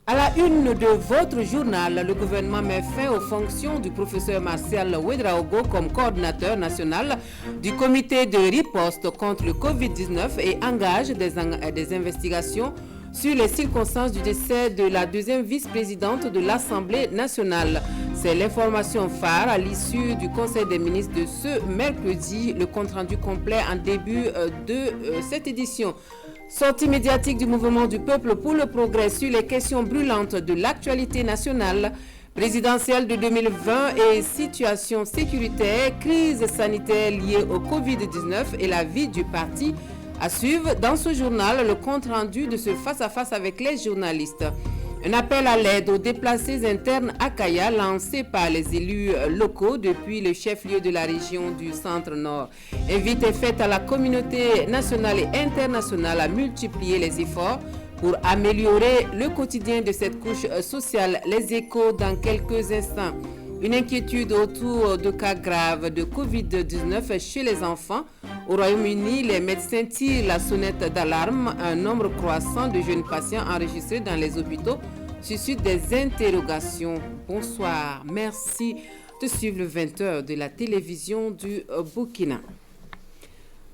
À la une de votre journal, le gouvernement met fin aux fonctions du professeur Martial Ouedraogo comme coordinateur national du comité de riposte contre le Covid-19 et engage des investigations sur les circonstances du décès de la deuxième vice-présidente de l'Assemblée nationale. C'est l'information phare à l'issue du Conseil des ministres de ce mercredi, le compte-rendu complet en début de cette édition. Sortie médiatique du mouvement du peuple pour le progrès sur les questions brûlantes de l'actualité nationale, présidentielle de 2020 et situation sécuritaire, crise sanitaire liée au Covid-19 et la vie du parti. À suivre dans ce journal le compte-rendu de ce face-à-face avec les journalistes. Un appel à l'aide aux déplacés internes à Kaya lancé par les élus locaux depuis le chef-lieu de la région du Centre-Nord. Invite est faite à la communauté nationale et internationale à multiplier les efforts pour améliorer le quotidien de cette couche sociale. Les échos dans quelques instants. Une inquiétude autour de cas graves de Covid-19 chez les enfants. Au Royaume-Uni, les médecins tirent la sonnette d'alarme. Un nombre croissant de jeunes patients enregistrés dans les hôpitaux suscite des interrogations. Bonsoir, merci de suivre le 20h de la télévision du Burkina.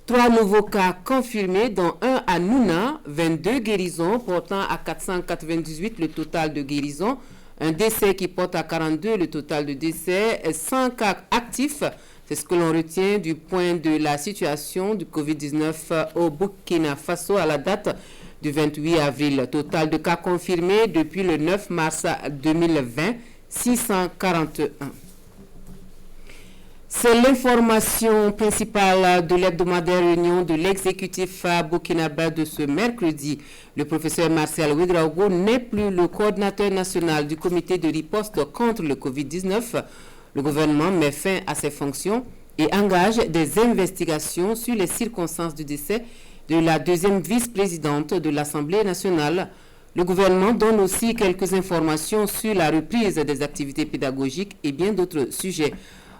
3 nouveaux cas confirmés, dont un à Nouna, 22 guérisons, portant à 498 le total de guérisons. Un décès qui porte à 42 le total de décès, 100 cas actifs. C'est ce que l'on retient du point de la situation du Covid-19 au Burkina Faso à la date du 28 avril. Total de cas confirmés depuis le 9 mars 2020, 641. C'est l'information principale de l'hebdomadaire réunion de l'exécutif burkinabé de ce mercredi. Le professeur Martial Ouedraogo n'est plus le coordinateur national du comité de riposte contre le Covid-19. Le gouvernement met fin à ses fonctions et engage des investigations sur les circonstances du décès de la deuxième vice-présidente de l'Assemblée nationale. Le gouvernement donne aussi quelques informations sur la reprise des activités pédagogiques et bien d'autres sujets.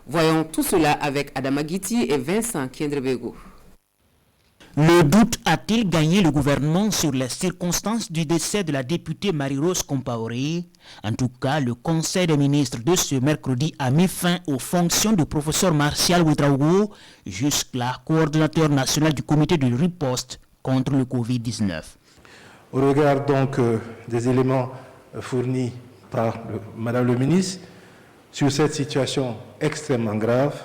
Voyons tout cela avec Adama Guiti et Vincent Kiendrebego. Le doute a-t-il gagné le gouvernement sur les circonstances du décès de la députée Marie-Rose Compaoré? En tout cas, le Conseil des ministres de ce mercredi a mis fin aux fonctions du professeur Martial Ouedraogo, jusque-là coordinateur national du comité de riposte contre le Covid-19. Au regard donc des éléments fournis par Madame le ministre, sur cette situation extrêmement grave,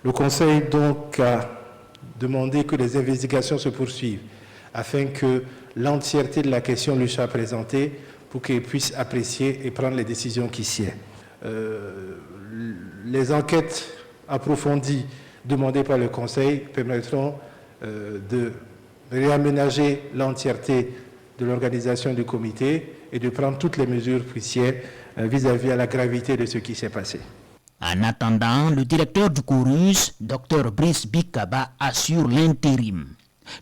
le Conseil donc a demandé que les investigations se poursuivent afin que l'entièreté de la question lui soit présentée pour qu'il puisse apprécier et prendre les décisions qui sied. Les enquêtes approfondies demandées par le Conseil permettront de réaménager l'entièreté de l'organisation du comité et de prendre toutes les mesures précieuses vis-à-vis à la gravité de ce qui s'est passé. En attendant, le directeur du CORUS, Dr Brice Bikaba, assure l'intérim.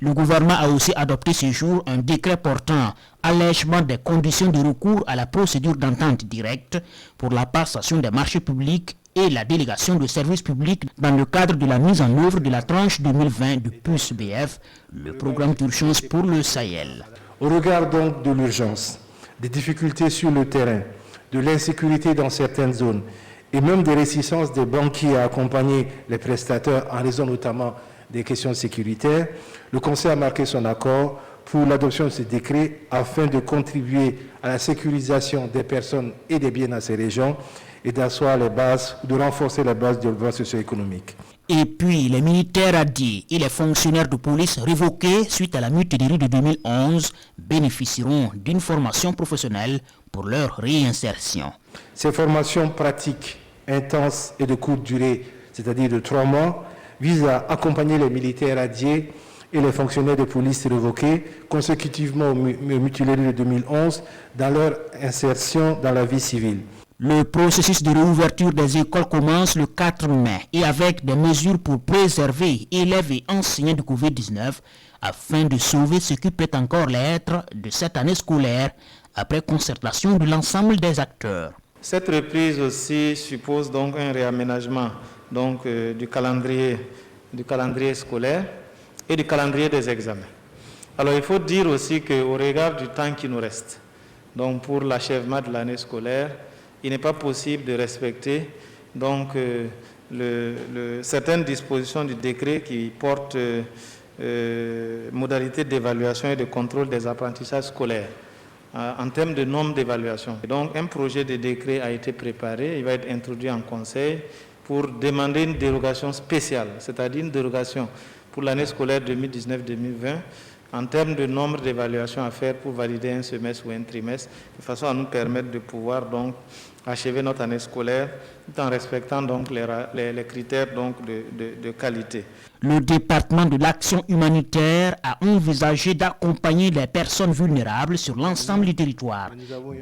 Le gouvernement a aussi adopté ce jour un décret portant allègement des conditions de recours à la procédure d'entente directe pour la passation des marchés publics et la délégation de services publics dans le cadre de la mise en œuvre de la tranche 2020 du PUS-BF, le programme d'urgence pour le Sahel. Au regard donc de l'urgence, des difficultés sur le terrain, de l'insécurité dans certaines zones et même des réticences des banquiers à accompagner les prestataires en raison notamment des questions sécuritaires, le Conseil a marqué son accord pour l'adoption de ce décret afin de contribuer à la sécurisation des personnes et des biens dans ces régions et d'asseoir les bases, de renforcer les bases du développement socio-économique. Et puis, les militaires adis et les fonctionnaires de police révoqués suite à la mutinerie de 2011 bénéficieront d'une formation professionnelle pour leur réinsertion. Ces formations pratiques, intenses et de courte durée, c'est-à-dire de 3 mois, visent à accompagner les militaires adiés et les fonctionnaires de police révoqués consécutivement aux mutineries de 2011 dans leur insertion dans la vie civile. Le processus de réouverture des écoles commence le 4 mai et avec des mesures pour préserver élèves et enseignants du Covid-19 afin de sauver ce qui peut encore l'être de cette année scolaire après concertation de l'ensemble des acteurs. Cette reprise aussi suppose donc un réaménagement du calendrier scolaire et du calendrier des examens. Alors il faut dire aussi qu'au regard du temps qui nous reste, donc pour l'achèvement de l'année scolaire, il n'est pas possible de respecter donc, certaines dispositions du décret qui portent modalités d'évaluation et de contrôle des apprentissages scolaires en termes de nombre d'évaluation. Donc un projet de décret a été préparé, il va être introduit en conseil pour demander une dérogation spéciale, c'est-à-dire une dérogation pour l'année scolaire 2019-2020 en termes de nombre d'évaluations à faire pour valider un semestre ou un trimestre, de façon à nous permettre de pouvoir donc achever notre année scolaire tout en respectant donc les critères donc de qualité. Le département de l'action humanitaire a envisagé d'accompagner les personnes vulnérables sur l'ensemble du territoire.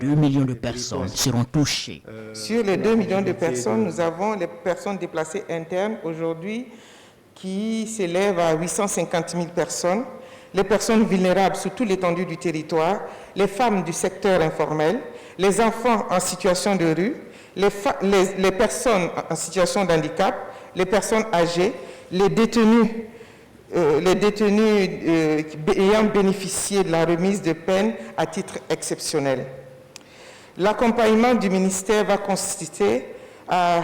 2 millions de personnes seront touchées. Sur les 2 millions de personnes, nous avons les personnes déplacées internes aujourd'hui qui s'élèvent à 850 000 personnes, les personnes vulnérables sur toute l'étendue du territoire, les femmes du secteur informel, les enfants en situation de rue, les personnes en situation de handicap, les personnes âgées, les détenus ayant bénéficié de la remise de peine à titre exceptionnel. L'accompagnement du ministère va consister à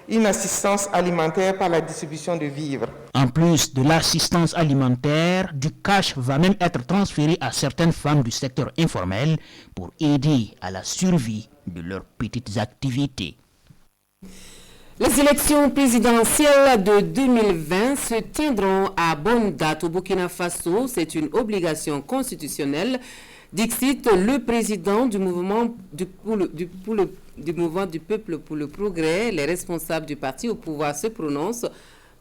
une assistance alimentaire par la distribution de vivres. En plus de l'assistance alimentaire, du cash va même être transféré à certaines femmes du secteur informel pour aider à la survie de leurs petites activités. Les élections présidentielles de 2020 se tiendront à bonne date au Burkina Faso. C'est une obligation constitutionnelle, dixit le président du mouvement du peuple pour le progrès. Les responsables du parti au pouvoir se prononcent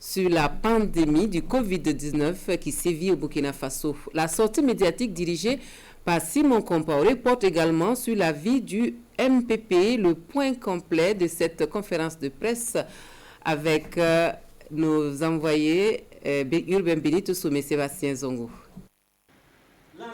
sur la pandémie du Covid-19 qui sévit au Burkina Faso. La sortie médiatique dirigée par Simon Compaoré porte également sur la vie du MPP. Le point complet de cette conférence de presse avec nos envoyés Urbain Benito Soumé Sébastien Zongo.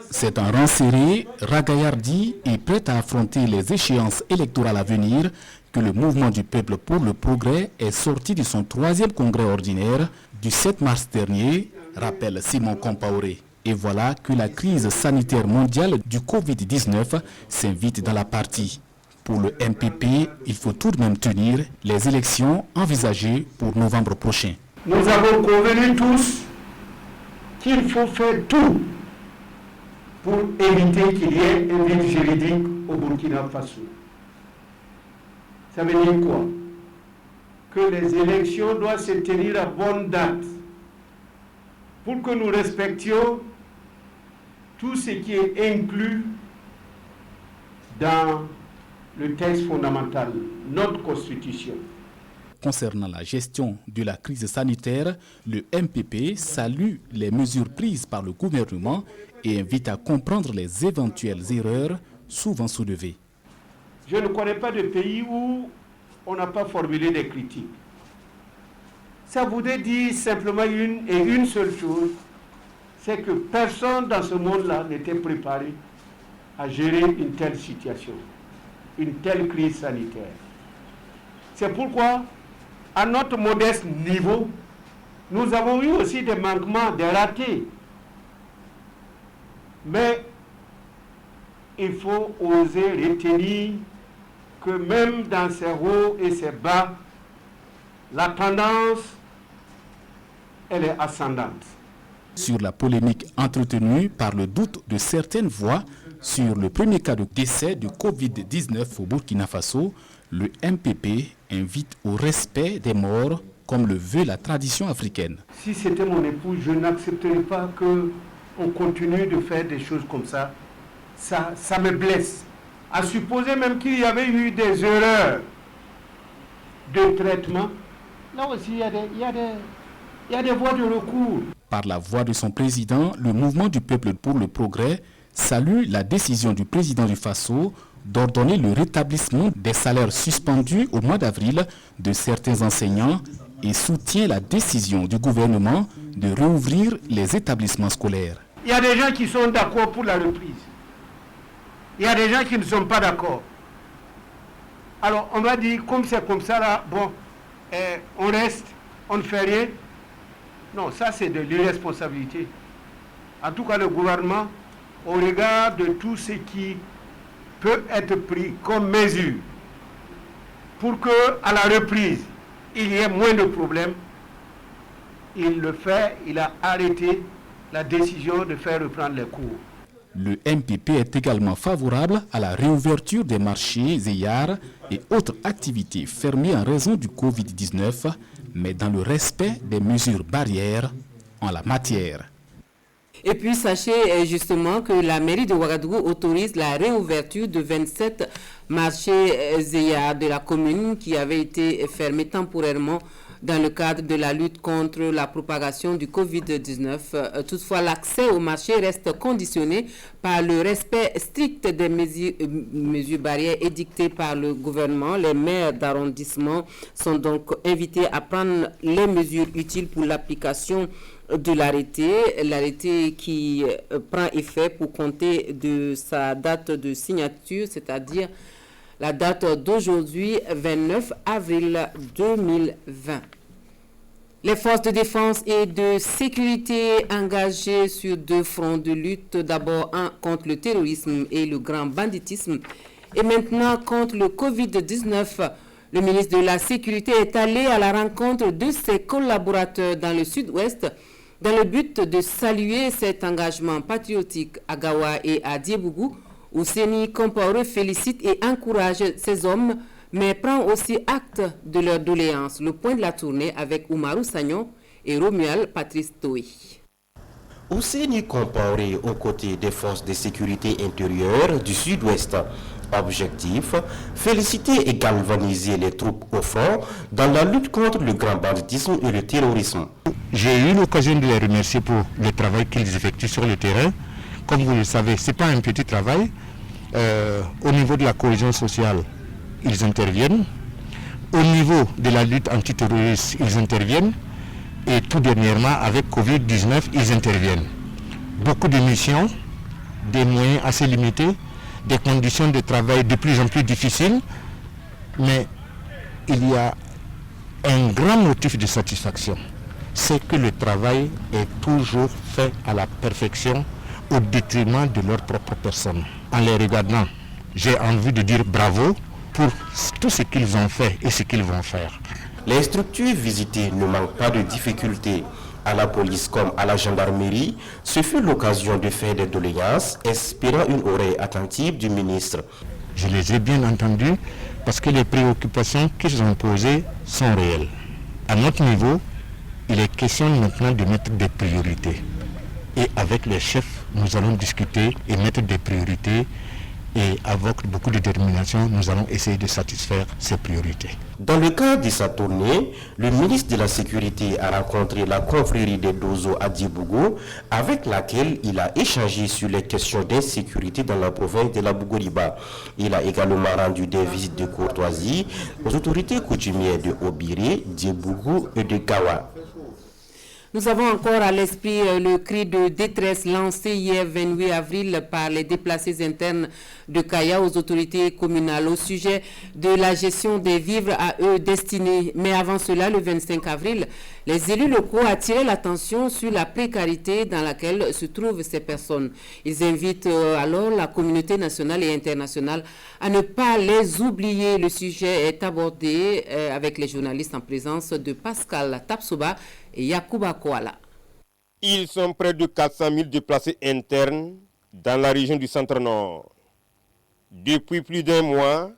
C'est un rang serré, ragaillardi et prêt à affronter les échéances électorales à venir que le mouvement du peuple pour le progrès est sorti de son 3e congrès ordinaire du 7 mars dernier, rappelle Simon Compaoré. Et voilà que la crise sanitaire mondiale du Covid-19 s'invite dans la partie. Pour le MPP, il faut tout de même tenir les élections envisagées pour novembre prochain. Nous avons convenu tous qu'il faut faire tout pour éviter qu'il y ait un vide juridique au Burkina Faso. Ça veut dire quoi? Que les élections doivent se tenir à bonne date pour que nous respections tout ce qui est inclus dans le texte fondamental, notre Constitution. Concernant la gestion de la crise sanitaire, le MPP salue les mesures prises par le gouvernement et invite à comprendre les éventuelles erreurs souvent soulevées. Je ne connais pas de pays où on n'a pas formulé des critiques. Ça voudrait dire simplement une seule chose, c'est que personne dans ce monde-là n'était préparé à gérer une telle situation, une telle crise sanitaire. C'est pourquoi, à notre modeste niveau, nous avons eu aussi des manquements, des ratés. Mais il faut oser retenir que même dans ces hauts et ces bas, la tendance, elle est ascendante. Sur la polémique entretenue par le doute de certaines voix sur le premier cas de décès de Covid-19 au Burkina Faso, le MPP invite au respect des morts comme le veut la tradition africaine. Si c'était mon époux, je n'accepterais pas qu'on continue de faire des choses comme ça. Ça me blesse. À supposer même qu'il y avait eu des erreurs de traitement, là aussi il y a des voies de recours. Par la voix de son président, le mouvement du peuple pour le progrès salue la décision du président du Faso d'ordonner le rétablissement des salaires suspendus au mois d'avril de certains enseignants et soutient la décision du gouvernement de rouvrir les établissements scolaires. Il y a des gens qui sont d'accord pour la reprise. Il y a des gens qui ne sont pas d'accord. Alors on va dire, comme c'est comme ça là, bon, on reste, on ne fait rien. Non, ça c'est de l'irresponsabilité. En tout cas, le gouvernement, au regard de tout ce qui peut être pris comme mesure pour que, à la reprise, il y ait moins de problèmes, il le fait, il a arrêté la décision de faire reprendre les cours. Le MPP est également favorable à la réouverture des marchés ZEYAR et autres activités fermées en raison du Covid-19, mais dans le respect des mesures barrières en la matière. Et puis sachez justement que la mairie de Ouagadougou autorise la réouverture de 27 marchés ZEYAR de la commune qui avaient été fermés temporairement dans le cadre de la lutte contre la propagation du Covid-19. Toutefois, l'accès au marché reste conditionné par le respect strict des mesures barrières édictées par le gouvernement. Les maires d'arrondissement sont donc invités à prendre les mesures utiles pour l'application de l'arrêté qui prend effet pour compter de sa date de signature, c'est-à-dire la date d'aujourd'hui, 29 avril 2020. Les forces de défense et de sécurité engagées sur deux fronts de lutte, d'abord un contre le terrorisme et le grand banditisme, et maintenant contre le Covid-19. Le ministre de la Sécurité est allé à la rencontre de ses collaborateurs dans le sud-ouest dans le but de saluer cet engagement patriotique à Gawa et à Diebougou. Ousseini Compaoré félicite et encourage ces hommes, mais prend aussi acte de leur doléance. Le point de la tournée avec Oumarou Sagnon et Romuald Patrice Toé. Ousseini Compaoré aux côtés des forces de sécurité intérieure du sud-ouest. Objectif, féliciter et galvaniser les troupes au front dans la lutte contre le grand banditisme et le terrorisme. J'ai eu l'occasion de les remercier pour le travail qu'ils effectuent sur le terrain. Comme vous le savez, ce n'est pas un petit travail. Au niveau de la cohésion sociale, ils interviennent. Au niveau de la lutte antiterroriste, ils interviennent. Et tout dernièrement, avec Covid-19, ils interviennent. Beaucoup de missions, des moyens assez limités, des conditions de travail de plus en plus difficiles. Mais il y a un grand motif de satisfaction. C'est que le travail est toujours fait à la perfection au détriment de leur propre personne. En les regardant, j'ai envie de dire bravo pour tout ce qu'ils ont fait et ce qu'ils vont faire. Les structures visitées ne manquent pas de difficultés. À la police comme à la gendarmerie, ce fut l'occasion de faire des doléances, espérant une oreille attentive du ministre. Je les ai bien entendus parce que les préoccupations qu'ils ont posées sont réelles. À notre niveau, il est question maintenant de mettre des priorités. Et avec les chefs, nous allons discuter et mettre des priorités. Et avec beaucoup de détermination, nous allons essayer de satisfaire ces priorités. Dans le cadre de sa tournée, le ministre de la Sécurité a rencontré la confrérie des Dozo à Diebougou, avec laquelle il a échangé sur les questions d'insécurité dans la province de la Bougoriba. Il a également rendu des visites de courtoisie aux autorités coutumières de Obiré, Diebougou et de Gawa. Nous avons encore à l'esprit le cri de détresse lancé hier 28 avril par les déplacés internes de Kaya aux autorités communales au sujet de la gestion des vivres à eux destinés. Mais avant cela, le 25 avril, les élus locaux attiraient l'attention sur la précarité dans laquelle se trouvent ces personnes. Ils invitent alors la communauté nationale et internationale à ne pas les oublier. Le sujet est abordé avec les journalistes en présence de Pascal Tapsouba et Yacouba Kouala. Ils sont près de 400 000 déplacés internes dans la région du Centre-Nord. Depuis plus d'un mois,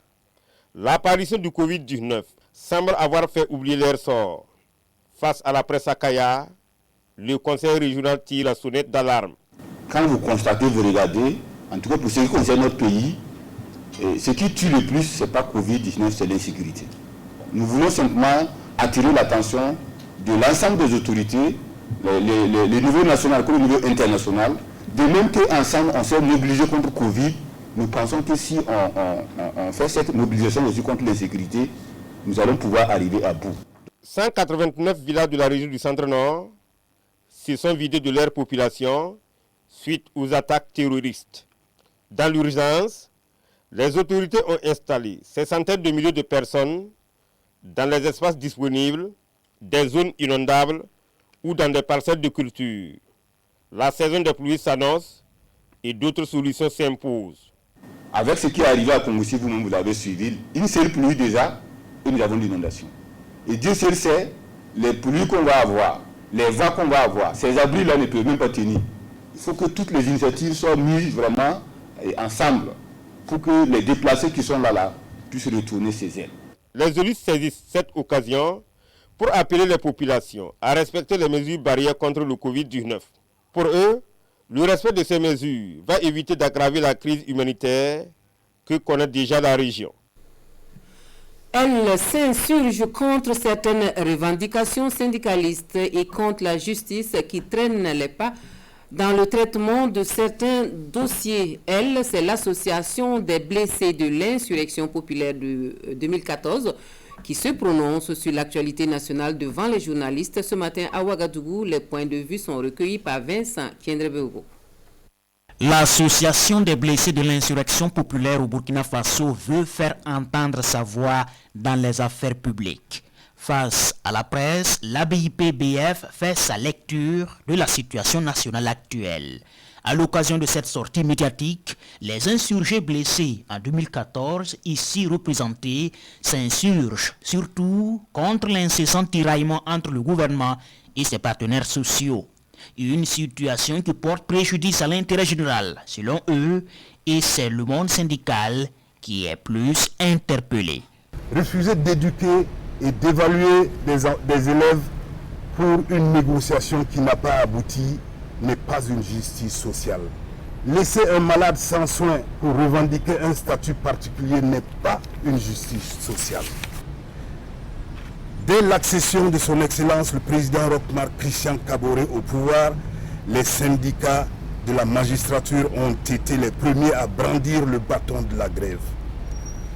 l'apparition du Covid-19 semble avoir fait oublier leur sort. Face à la presse à Kaya, le conseil régional tire la sonnette d'alarme. Quand vous constatez, vous regardez, en tout cas pour ce qui concerne notre pays, ce qui tue le plus, ce n'est pas Covid-19, c'est l'insécurité. Nous voulons simplement attirer l'attention de l'ensemble des autorités, les niveaux nationaux comme le niveau international, de même qu'ensemble on s'est mobilisé contre Covid. Nous pensons que si on fait cette mobilisation aussi contre l'insécurité, nous allons pouvoir arriver à bout. 189 villages de la région du Centre-Nord se sont vidés de leur population suite aux attaques terroristes. Dans l'urgence, les autorités ont installé ces centaines de milliers de personnes dans les espaces disponibles, des zones inondables ou dans des parcelles de culture. La saison des pluies s'annonce et d'autres solutions s'imposent. avec ce qui est arrivé à Congo, si vous-même vous avez suivi, une seule pluie déjà, et nous avons l'inondation. Et Dieu seul sait les pluies qu'on va avoir, les vents qu'on va avoir. Ces abris-là ne peuvent même pas tenir. Il faut que toutes les initiatives soient mises vraiment ensemble pour que les déplacés qui sont là puissent retourner chez elles. Les élus saisissent cette occasion pour appeler les populations à respecter les mesures barrières contre le Covid-19. Pour eux, le respect de ces mesures va éviter d'aggraver la crise humanitaire que connaît déjà la région. Elle s'insurge contre certaines revendications syndicalistes et contre la justice qui traîne les pas dans le traitement de certains dossiers. Elle, c'est l'association des blessés de l'insurrection populaire de 2014 qui se prononce sur l'actualité nationale devant les journalistes. Ce matin à Ouagadougou, les points de vue sont recueillis par Vincent Kiendrebego. L'association des blessés de l'insurrection populaire au Burkina Faso veut faire entendre sa voix dans les affaires publiques. Face à la presse, l'ABIP-BF fait sa lecture de la situation nationale actuelle. À l'occasion de cette sortie médiatique, les insurgés blessés en 2014, ici représentés, s'insurgent surtout contre l'incessant tiraillement entre le gouvernement et ses partenaires sociaux. Une situation qui porte préjudice à l'intérêt général, selon eux, et c'est le monde syndical qui est plus interpellé. Refuser d'éduquer et d'évaluer des élèves pour une négociation qui n'a pas abouti n'est pas une justice sociale. Laisser un malade sans soin pour revendiquer un statut particulier n'est pas une justice sociale. Dès l'accession de son Excellence, le président Roch-Marc Christian Kaboré au pouvoir, les syndicats de la magistrature ont été les premiers à brandir le bâton de la grève.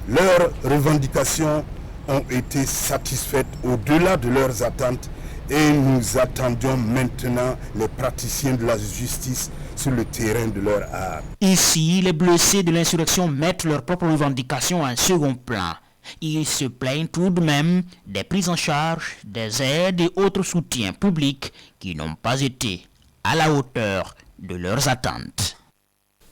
Leurs revendications ont été satisfaites au-delà de leurs attentes et nous attendions maintenant les praticiens de la justice sur le terrain de leur art. Ici, les blessés de l'insurrection mettent leurs propres revendications en second plan. Ils se plaignent tout de même des prises en charge, des aides et autres soutiens publics qui n'ont pas été à la hauteur de leurs attentes.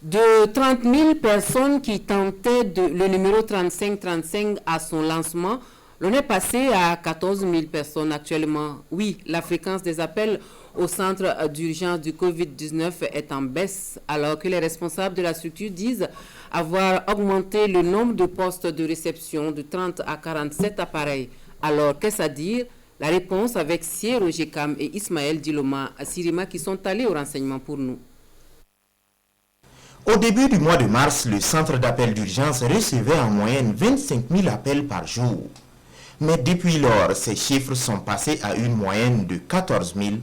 De 30 000 personnes qui tentaient le numéro 3535 à son lancement, l'on est passé à 14 000 personnes actuellement. Oui, la fréquence des appels au centre d'urgence du Covid-19 est en baisse, alors que les responsables de la structure disent avoir augmenté le nombre de postes de réception de 30 à 47 appareils. Alors, qu'est-ce à dire? La réponse avec Sier Rogekam et Ismaël Diloma Sirima qui sont allés au renseignement pour nous. Au début du mois de mars, le centre d'appel d'urgence recevait en moyenne 25 000 appels par jour. Mais depuis lors, ces chiffres sont passés à une moyenne de 14 000,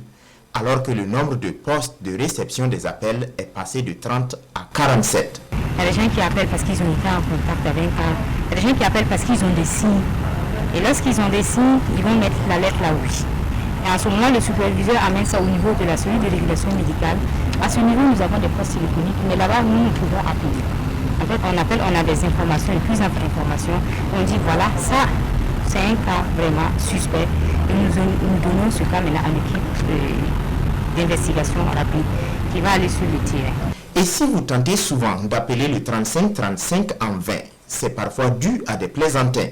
alors que le nombre de postes de réception des appels est passé de 30 à 47. Il y a des gens qui appellent parce qu'ils ont été en contact avec un. Il y a des gens qui appellent parce qu'ils ont des signes. Et lorsqu'ils ont des signes, ils vont mettre la lettre là oui. Et en ce moment, le superviseur amène ça au niveau de la cellule de régulation médicale. À ce niveau, nous avons des postes téléphoniques, mais là-bas, nous pouvons appeler. En fait, on appelle, on a des informations, et plus d'informations. On dit voilà, ça, c'est un cas vraiment suspect. Et nous donnons ce cas maintenant à l'équipe d'investigation rapide qui va aller sur le terrain. Et si vous tentez souvent d'appeler le 3535 en vain, c'est parfois dû à des plaisantins.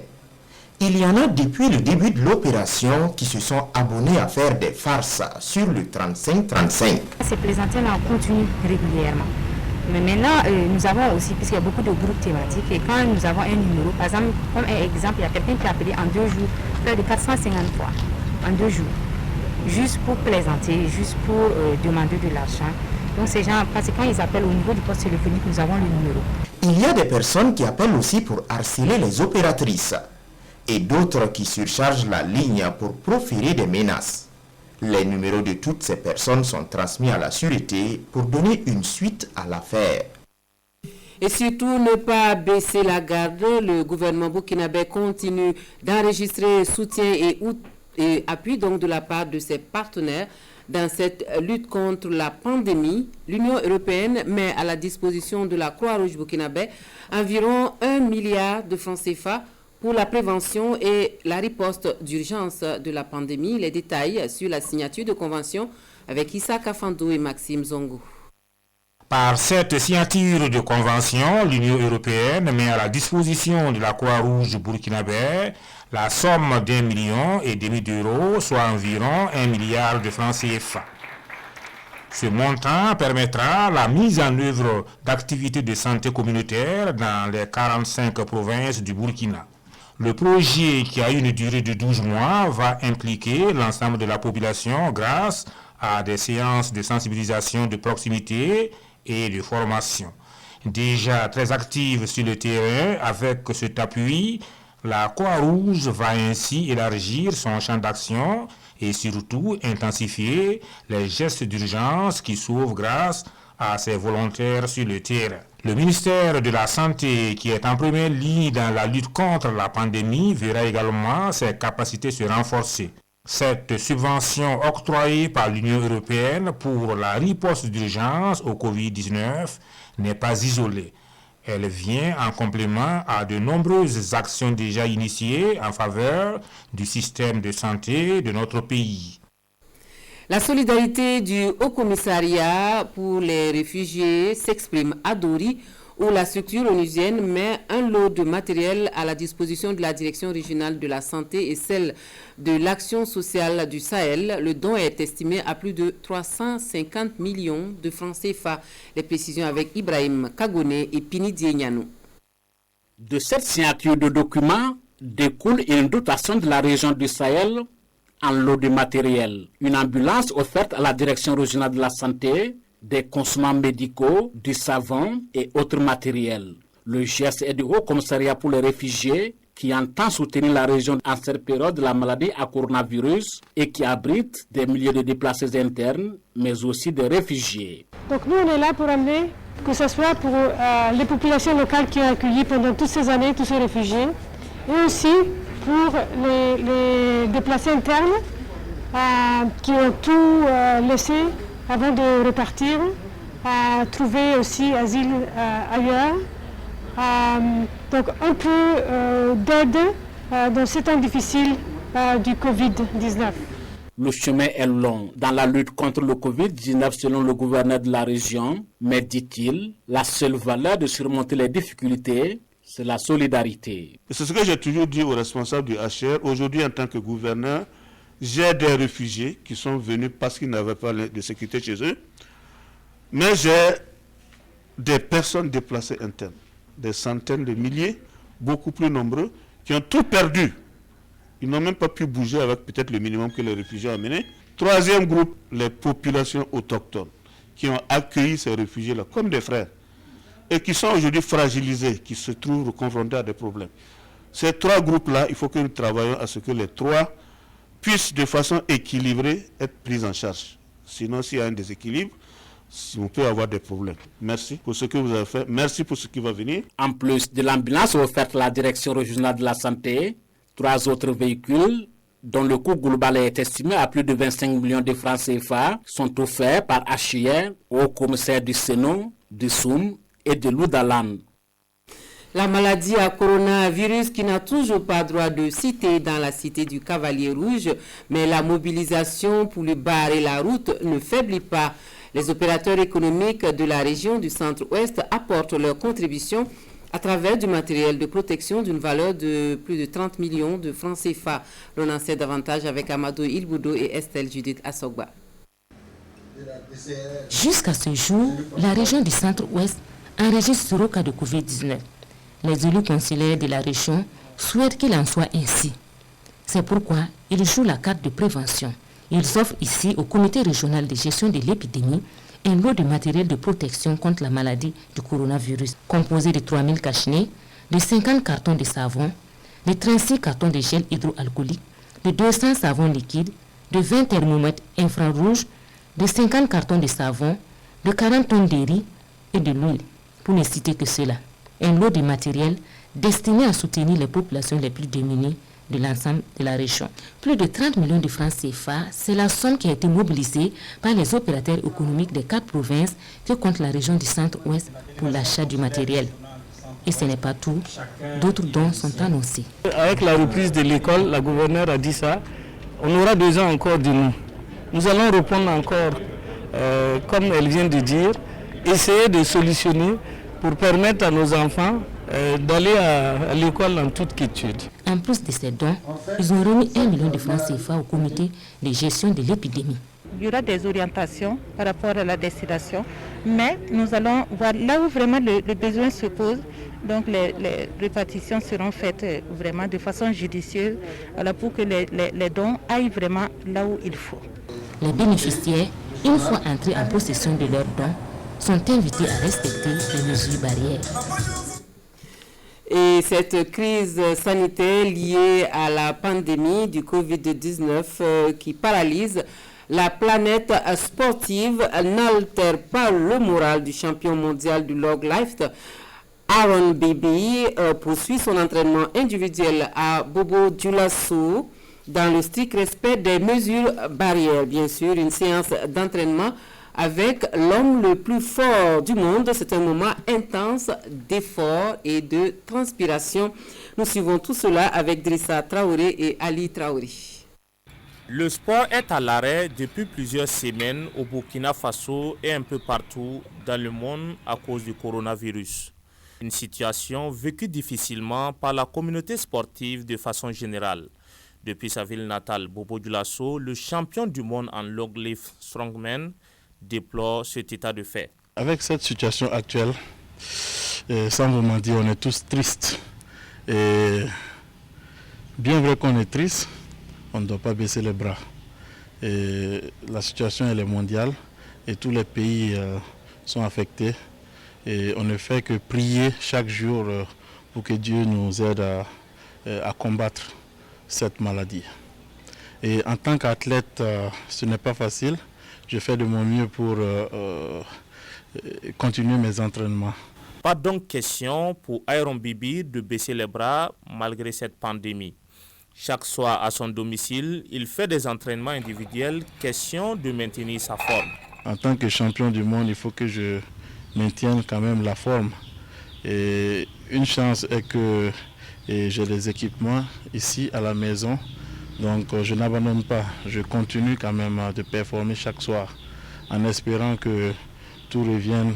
Il y en a depuis le début de l'opération qui se sont abonnés à faire des farces sur le 3535. Ces plaisantins-là continuent régulièrement. Mais maintenant, nous avons aussi, puisqu'il y a beaucoup de groupes thématiques, et quand nous avons un numéro, par exemple, comme un exemple, il y a quelqu'un qui a appelé en 2 jours, près de 450 fois, en 2 jours, juste pour plaisanter, juste pour demander de l'argent. Donc ces gens, parce que quand ils appellent au niveau du poste téléphonique, nous avons le numéro. Il y a des personnes qui appellent aussi pour harceler les opératrices, et d'autres qui surchargent la ligne pour proférer des menaces. Les numéros de toutes ces personnes sont transmis à la sûreté pour donner une suite à l'affaire. Et surtout, ne pas baisser la garde. Le gouvernement burkinabé continue d'enregistrer soutien et appui donc de la part de ses partenaires dans cette lutte contre la pandémie. L'Union européenne met à la disposition de la Croix-Rouge burkinabé environ 1 milliard de francs CFA pour la prévention et la riposte d'urgence de la pandémie. Les détails sur la signature de convention avec Issa Kafando et Maxime Zongo. Par cette signature de convention, l'Union européenne met à la disposition de la Croix-Rouge burkinabé la somme d'1,5 million d'euros, soit environ 1 milliard de francs CFA. Ce montant permettra la mise en œuvre d'activités de santé communautaire dans les 45 provinces du Burkina. Le projet, qui a une durée de 12 mois, va impliquer l'ensemble de la population grâce à des séances de sensibilisation de proximité et de formation. Déjà très active sur le terrain, avec cet appui, la Croix-Rouge va ainsi élargir son champ d'action et surtout intensifier les gestes d'urgence qui sauvent grâce à ses volontaires sur le terrain. Le ministère de la Santé, qui est en première ligne dans la lutte contre la pandémie, verra également ses capacités se renforcer. Cette subvention octroyée par l'Union européenne pour la riposte d'urgence au Covid-19 n'est pas isolée. Elle vient en complément à de nombreuses actions déjà initiées en faveur du système de santé de notre pays. La solidarité du Haut-Commissariat pour les réfugiés s'exprime à Dori, où la structure onusienne met un lot de matériel à la disposition de la Direction régionale de la santé et celle de l'action sociale du Sahel. Le don est estimé à plus de 350 millions de francs CFA. Les précisions avec Ibrahim Kagone et Pini Dienyanou. De cette signature de documents découle une dotation de la région du Sahel en lot de matériel. Une ambulance offerte à la Direction régionale de la santé, des consommants médicaux, du savon et autres matériels. Le geste est du Haut-Commissariat pour les réfugiés qui entend soutenir la région en cette période de la maladie à coronavirus et qui abrite des milliers de déplacés internes, mais aussi des réfugiés. Donc nous, on est là pour amener, que ce soit pour les populations locales qui ont accueilli pendant toutes ces années tous ces réfugiés, et aussi pour les déplacés internes qui ont tout laissé avant de repartir, trouver aussi asile ailleurs. Donc un peu d'aide dans ces temps difficiles du Covid-19. Le chemin est long dans la lutte contre le Covid-19 selon le gouverneur de la région, mais dit-il, la seule valeur de surmonter les difficultés, c'est la solidarité. C'est ce que j'ai toujours dit aux responsables du HR. Aujourd'hui, en tant que gouverneur, j'ai des réfugiés qui sont venus parce qu'ils n'avaient pas de sécurité chez eux. Mais j'ai des personnes déplacées internes, des centaines de milliers, beaucoup plus nombreux, qui ont tout perdu. Ils n'ont même pas pu bouger avec peut-être le minimum que les réfugiés ont amené. Troisième groupe, les populations autochtones, qui ont accueilli ces réfugiés-là comme des frères, et qui sont aujourd'hui fragilisés, qui se trouvent confrontés à des problèmes. Ces trois groupes-là, il faut que nous travaillions à ce que les trois puissent de façon équilibrée être pris en charge. Sinon, s'il y a un déséquilibre, on peut avoir des problèmes. Merci pour ce que vous avez fait. Merci pour ce qui va venir. En plus de l'ambulance offerte à la Direction régionale de la santé, 3 autres véhicules, dont le coût global est estimé à plus de 25 millions de francs CFA, sont offerts par HIR au commissaire du Sénon, du Soum et de l'Oudalan. La maladie à coronavirus qui n'a toujours pas droit de citer dans la cité du Cavalier Rouge, mais la mobilisation pour lui barrer la route ne faiblit pas. Les opérateurs économiques de la région du Centre-Ouest apportent leur contribution à travers du matériel de protection d'une valeur de plus de 30 millions de francs CFA. L'on en sait davantage avec Amadou Ilboudo et Estelle Judith Assogba. Jusqu'à ce jour, la région du Centre-Ouest enregistre 0 cas de Covid-19. Les élus consulaires de la région souhaitent qu'il en soit ainsi. C'est pourquoi ils jouent la carte de prévention. Ils offrent ici au comité régional de gestion de l'épidémie un lot de matériel de protection contre la maladie du coronavirus, composé de 3000 cache-nez, de 50 cartons de savon, de 36 cartons de gel hydroalcoolique, de 200 savons liquides, de 20 thermomètres infrarouges, de 50 cartons de savon, de 40 tonnes de riz et de l'huile, pour ne citer que cela. Un lot de matériel destiné à soutenir les populations les plus démunies de l'ensemble de la région. Plus de 30 millions de francs CFA, c'est la somme qui a été mobilisée par les opérateurs économiques des 4 provinces qui comptent la région du Centre-Ouest pour l'achat du matériel. Et ce n'est pas tout, d'autres dons sont annoncés. Avec la reprise de l'école, la gouverneure a dit ça, on aura besoin encore de nous. Nous allons répondre encore, comme elle vient de dire, essayer de solutionner pour permettre à nos enfants d'aller à l'école en toute quiétude. En plus de ces dons, ils ont remis 1 million de francs CFA au comité de gestion de l'épidémie. Il y aura des orientations par rapport à la destination, mais nous allons voir là où vraiment le besoin se pose. Donc les répartitions seront faites vraiment de façon judicieuse pour que les dons aillent vraiment là où il faut. Les bénéficiaires, une fois entrés en possession de leurs dons, sont invités à respecter les mesures barrières. Et cette crise sanitaire liée à la pandémie du Covid-19 qui paralyse la planète sportive n'altère pas le moral du champion mondial du log lift. Aaron Bibi poursuit son entraînement individuel à Bobo Dioulasso dans le strict respect des mesures barrières. Bien sûr, une séance d'entraînement avec l'homme le plus fort du monde. C'est un moment intense d'effort et de transpiration. Nous suivons tout cela avec Drissa Traoré et Ali Traoré. Le sport est à l'arrêt depuis plusieurs semaines au Burkina Faso et un peu partout dans le monde à cause du coronavirus. Une situation vécue difficilement par la communauté sportive de façon générale. Depuis sa ville natale, Bobo Dioulasso, le champion du monde en log lift strongman, déplore cet état de fait. Avec cette situation actuelle, sans vraiment dire, on est tous tristes. Et bien vrai qu'on est triste, on ne doit pas baisser les bras. Et la situation elle est mondiale et tous les pays sont affectés. Et on ne fait que prier chaque jour pour que Dieu nous aide à combattre cette maladie. Et en tant qu'athlète, ce n'est pas facile. Je fais de mon mieux pour continuer mes entraînements. Pas donc question pour Aaron Bibi de baisser les bras malgré cette pandémie. Chaque soir à son domicile, il fait des entraînements individuels, question de maintenir sa forme. En tant que champion du monde, il faut que je maintienne quand même la forme. Et une chance est que j'ai des équipements ici à la maison. Donc je n'abandonne pas, je continue quand même de performer chaque soir en espérant que tout revienne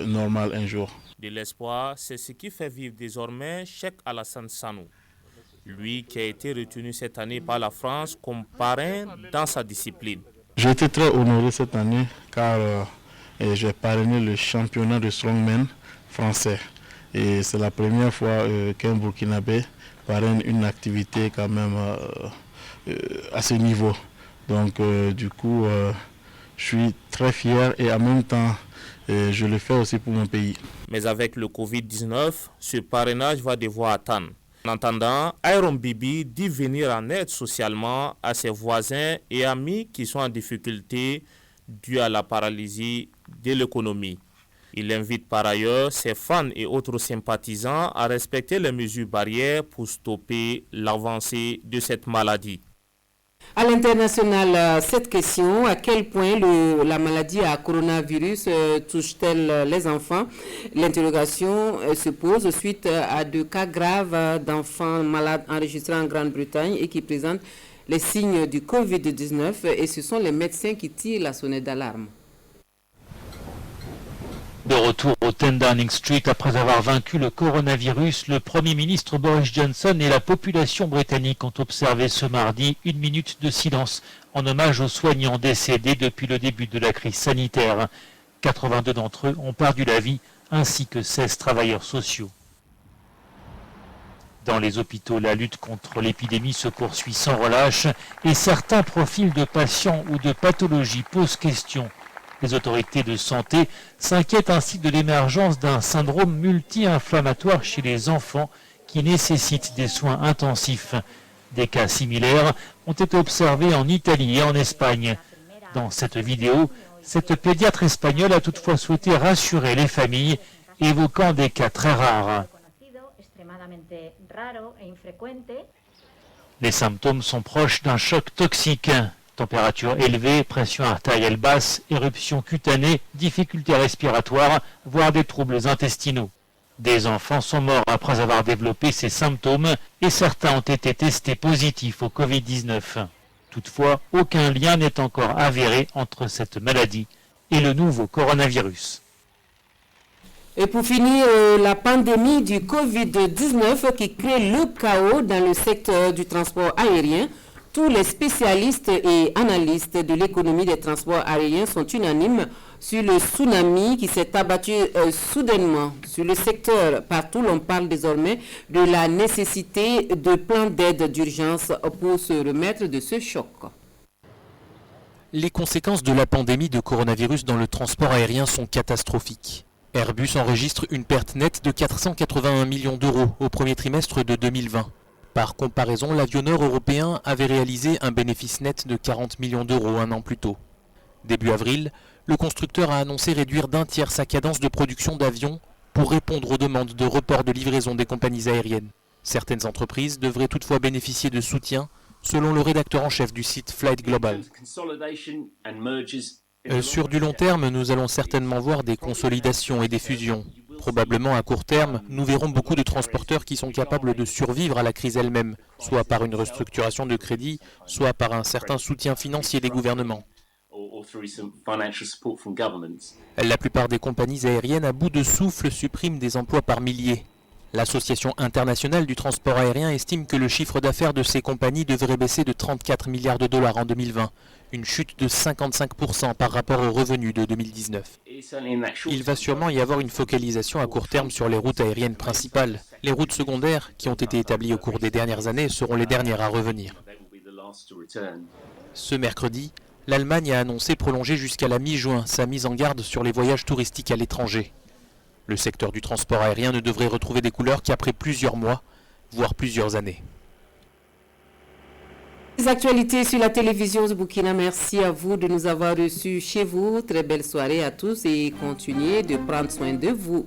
normal un jour. De l'espoir, c'est ce qui fait vivre désormais Cheikh Alassane Sanou. Lui qui a été retenu cette année par la France comme parrain dans sa discipline. J'ai été très honoré cette année car j'ai parrainé le championnat de strongman français. Et c'est la première fois qu'un Burkinabé parraine une activité quand même à ce niveau. Donc du coup, je suis très fier et en même temps, je le fais aussi pour mon pays. Mais avec le Covid-19, ce parrainage va devoir attendre. En attendant, Aaron Bibi dit venir en aide socialement à ses voisins et amis qui sont en difficulté due à la paralysie de l'économie. Il invite par ailleurs ses fans et autres sympathisants à respecter les mesures barrières pour stopper l'avancée de cette maladie. À l'international, cette question, à quel point la maladie à coronavirus touche-t-elle les enfants? L'interrogation se pose suite à 2 cas graves d'enfants malades enregistrés en Grande-Bretagne et qui présentent les signes du Covid-19 et ce sont les médecins qui tirent la sonnette d'alarme. De retour au 10 Downing Street après avoir vaincu le coronavirus, le Premier ministre Boris Johnson et la population britannique ont observé ce mardi 1 minute de silence en hommage aux soignants décédés depuis le début de la crise sanitaire. 82 d'entre eux ont perdu la vie, ainsi que 16 travailleurs sociaux. Dans les hôpitaux, la lutte contre l'épidémie se poursuit sans relâche et certains profils de patients ou de pathologies posent question. Les autorités de santé s'inquiètent ainsi de l'émergence d'un syndrome multi-inflammatoire chez les enfants qui nécessite des soins intensifs. Des cas similaires ont été observés en Italie et en Espagne. Dans cette vidéo, cette pédiatre espagnole a toutefois souhaité rassurer les familles, évoquant des cas très rares. Les symptômes sont proches d'un choc toxique. Température élevée, pression artérielle basse, éruption cutanée, difficultés respiratoires, voire des troubles intestinaux. Des enfants sont morts après avoir développé ces symptômes et certains ont été testés positifs au Covid-19. Toutefois, aucun lien n'est encore avéré entre cette maladie et le nouveau coronavirus. Et pour finir, la pandémie du Covid-19 qui crée le chaos dans le secteur du transport aérien. Tous les spécialistes et analystes de l'économie des transports aériens sont unanimes sur le tsunami qui s'est abattu soudainement sur le secteur. Partout, l'on parle désormais de la nécessité de plans d'aide d'urgence pour se remettre de ce choc. Les conséquences de la pandémie de coronavirus dans le transport aérien sont catastrophiques. Airbus enregistre une perte nette de 481 millions d'euros au premier trimestre de 2020. Par comparaison, l'avionneur européen avait réalisé un bénéfice net de 40 millions d'euros un an plus tôt. Début avril, le constructeur a annoncé réduire d'un tiers sa cadence de production d'avions pour répondre aux demandes de report de livraison des compagnies aériennes. Certaines entreprises devraient toutefois bénéficier de soutien, selon le rédacteur en chef du site Flight Global. Sur du long terme, nous allons certainement voir des consolidations et des fusions. Probablement à court terme, nous verrons beaucoup de transporteurs qui sont capables de survivre à la crise elle-même, soit par une restructuration de crédit, soit par un certain soutien financier des gouvernements. La plupart des compagnies aériennes à bout de souffle suppriment des emplois par milliers. L'Association internationale du transport aérien estime que le chiffre d'affaires de ces compagnies devrait baisser de 34 milliards de dollars en 2020, une chute de 55% par rapport aux revenus de 2019. Il va sûrement y avoir une focalisation à court terme sur les routes aériennes principales. Les routes secondaires, qui ont été établies au cours des dernières années, seront les dernières à revenir. Ce mercredi, l'Allemagne a annoncé prolonger jusqu'à la mi-juin sa mise en garde sur les voyages touristiques à l'étranger. Le secteur du transport aérien ne devrait retrouver des couleurs qu'après plusieurs mois, voire plusieurs années. Les actualités sur la télévision de Burkina, merci à vous de nous avoir reçus chez vous. Très belle soirée à tous et continuez de prendre soin de vous.